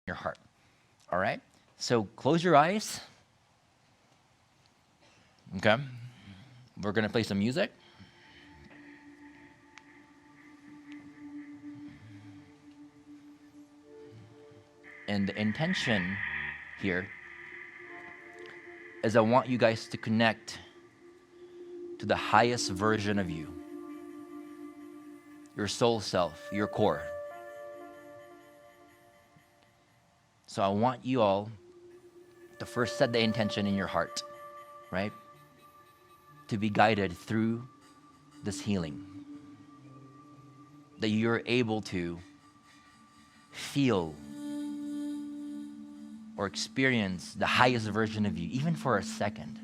your heart. All right? So close your eyes. Okay? We're going to play some music. And the intention here is I want you guys to connect to the highest version of you, your soul self, your core. So I want you all to first set the intention in your heart, right? To be guided through this healing. That you're able to feel or experience the highest version of you, even for a second,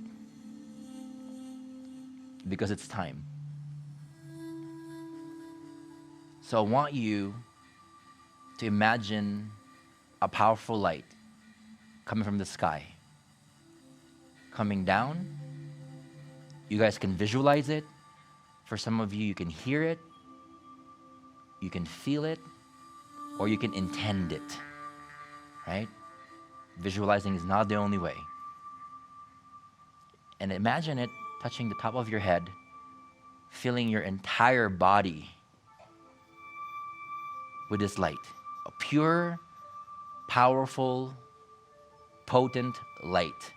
because it's time. So I want you to imagine a powerful light coming from the sky, coming down. You guys can visualize it. For some of you, you can hear it, you can feel it, or you can intend it, right? Visualizing is not the only way. And imagine it touching the top of your head, filling your entire body with this light. A pure, powerful, potent light.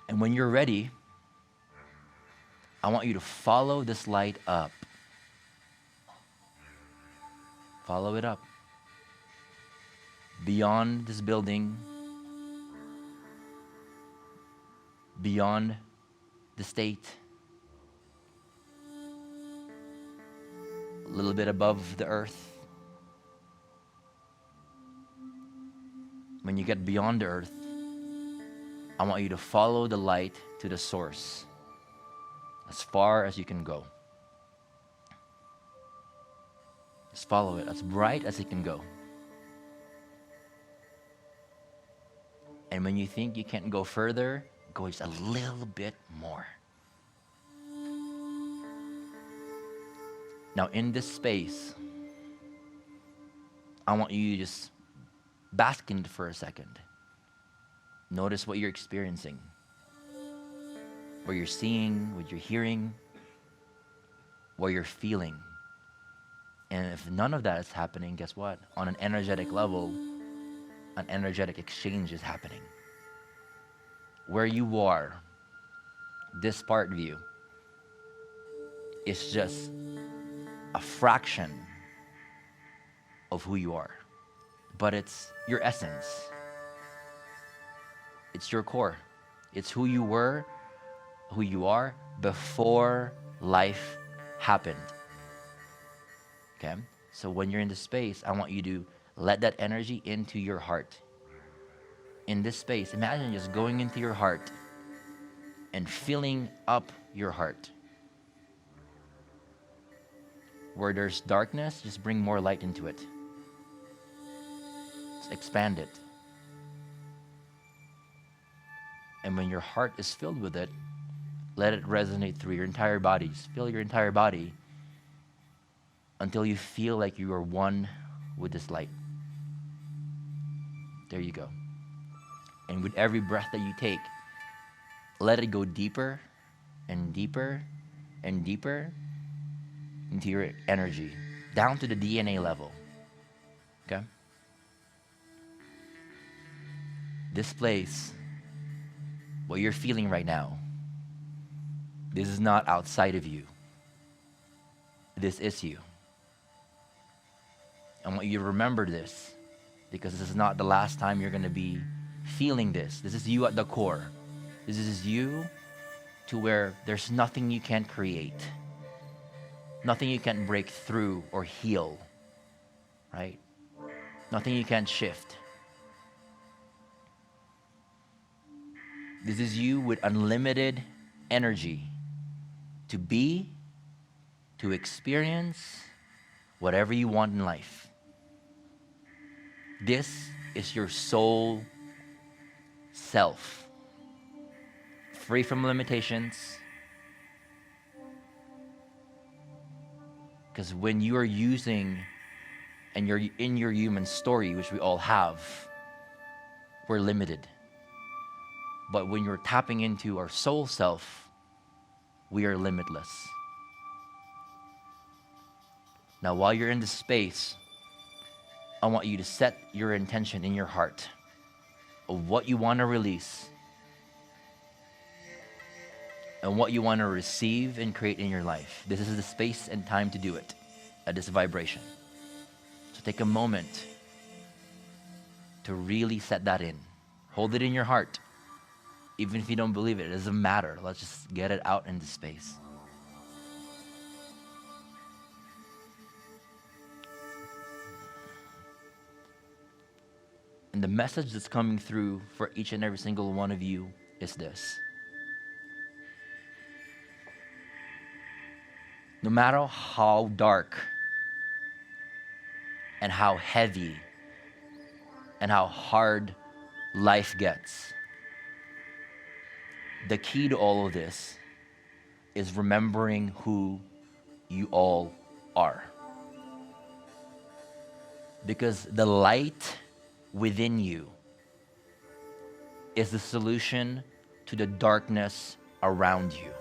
And when you're ready, I want you to follow this light up. Follow it up. Beyond this building, beyond the state, a little bit above the earth. When you get beyond the earth, I want you to follow the light to the source as far as you can go. Just follow it as bright as it can go. And when you think you can't go further, go just a little bit more. Now, in this space, I want you to just bask in it for a second. Notice what you're experiencing, what you're seeing, what you're hearing, what you're feeling. And if none of that is happening, guess what? On an energetic level, an energetic exchange is happening. Where you are, this part of you, is just a fraction of who you are. But it's your essence. It's your core. It's who you were, who you are before life happened. Okay? So when you're in this space, I want you to let that energy into your heart. In this space, imagine just going into your heart and filling up your heart. Where there's darkness, just bring more light into it. Just expand it. And when your heart is filled with it, let it resonate through your entire body. Just fill your entire body until you feel like you are one with this light. There you go. And with every breath that you take, let it go deeper and deeper and deeper into your energy, down to the DNA level. Okay? This place, what you're feeling right now, this is not outside of you. This is you. I want you to remember this, because this is not the last time you're going to be feeling this. This is you at the core. This is you to where there's nothing you can't create, nothing you can't break through or heal, right? Nothing you can't shift. This is you with unlimited energy to be, to experience whatever you want in life. This is your soul self, free from limitations, Because when you are using and you're in your human story, which we all have, we're limited. But when you're tapping into our soul self, we are limitless. Now, while you're in this space, I want you to set your intention in your heart of what you want to release and what you want to receive and create in your life. This is the space and time to do it at this vibration. So take a moment to really set that in. Hold it in your heart. Even if you don't believe it, it doesn't matter. Let's just get it out into space. And the message that's coming through for each and every single one of you is this. No matter how dark and how heavy and how hard life gets, the key to all of this is remembering who you all are. Because the light within you is the solution to the darkness around you.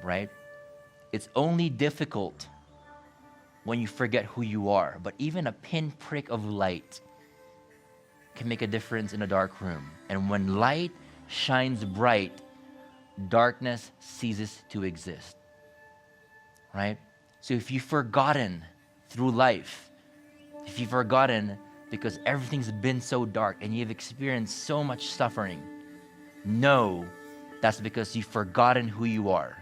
Right? It's only difficult when you forget who you are, but even a pinprick of light can make a difference in a dark room. And when light shines bright, darkness ceases to exist. Right? So if you've forgotten through life, if you've forgotten because everything's been so dark and you've experienced so much suffering, know that's because you've forgotten who you are.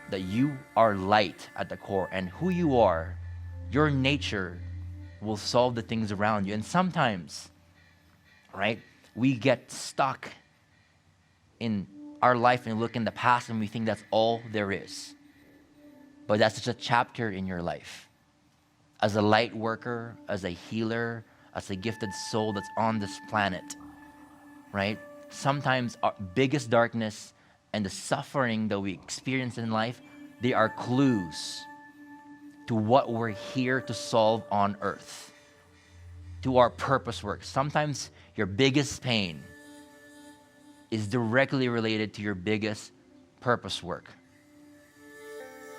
That you are light at the core, and who you are, your nature will solve the things around you. And sometimes, right, we get stuck in our life and look in the past and we think that's all there is. But that's just a chapter in your life. As a light worker, as a healer, as a gifted soul that's on this planet, right? Sometimes our biggest darkness and the suffering that we experience in life, they are clues to what we're here to solve on earth, to our purpose work. Sometimes your biggest pain is directly related to your biggest purpose work.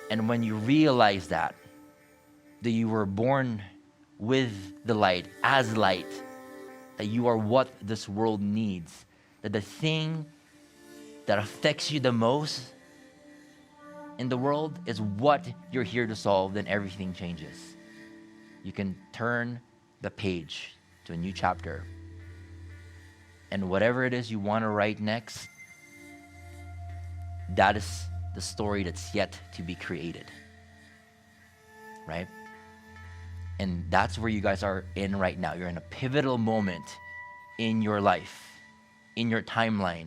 And when you realize that you were born with the light, as light, that you are what this world needs, that the thing that affects you the most in the world is what you're here to solve, then everything changes. You can turn the page to a new chapter. And whatever it is you want to write next, that is the story that's yet to be created. Right? And that's where you guys are in right now. You're in a pivotal moment in your life, in your timeline,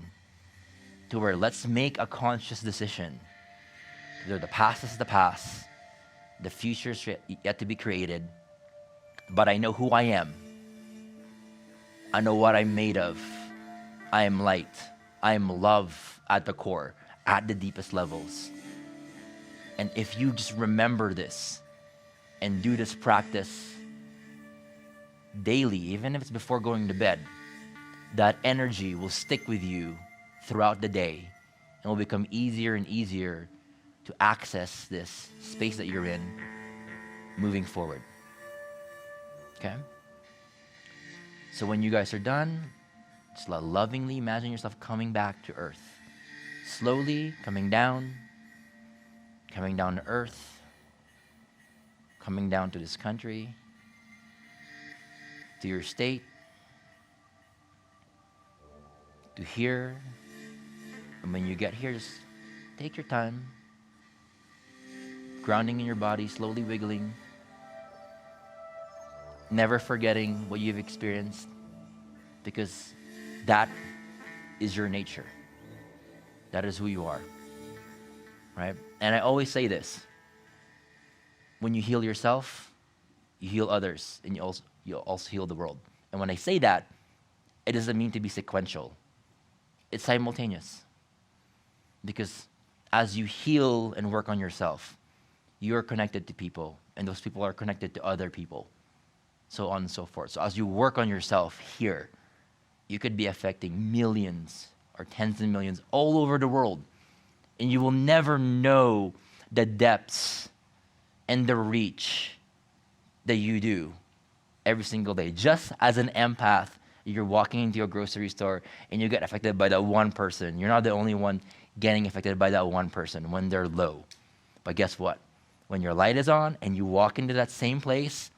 to where let's make a conscious decision. Either the past is the past, the future is yet to be created, but I know who I am. I know what I'm made of. I am light. I am love at the core, at the deepest levels. And if you just remember this and do this practice daily, even if it's before going to bed, that energy will stick with you throughout the day and will become easier and easier to access this space that you're in moving forward. Okay? So when you guys are done, just lovingly imagine yourself coming back to earth. Slowly coming down to earth, coming down to this country, to your state, to here. And when you get here, just take your time, grounding in your body, slowly wiggling, never forgetting what you've experienced, because that is your nature. That is who you are, right? And I always say this: when you heal yourself, you heal others, and you also heal the world. And when I say that, it doesn't mean to be sequential. It's simultaneous. Because as you heal and work on yourself, you're connected to people, and those people are connected to other people, so on and so forth. So as you work on yourself here, you could be affecting millions or tens of millions all over the world, and you will never know the depths and the reach that you do every single day. Just as an empath, you're walking into a grocery store and you get affected by that one person. You're not the only one getting affected by that one person when they're low. But guess what? When your light is on and you walk into that same place,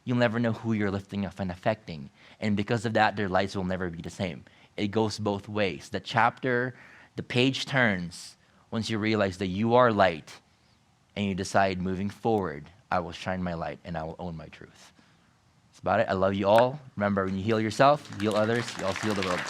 you'll never know who you're lifting up and affecting. And because of that, their lives will never be the same. It goes both ways. The page turns once you realize that you are light and you decide moving forward, I will shine my light and I will own my truth. That's about it. I love you all. Remember, when you heal yourself, you heal others, you also heal the world.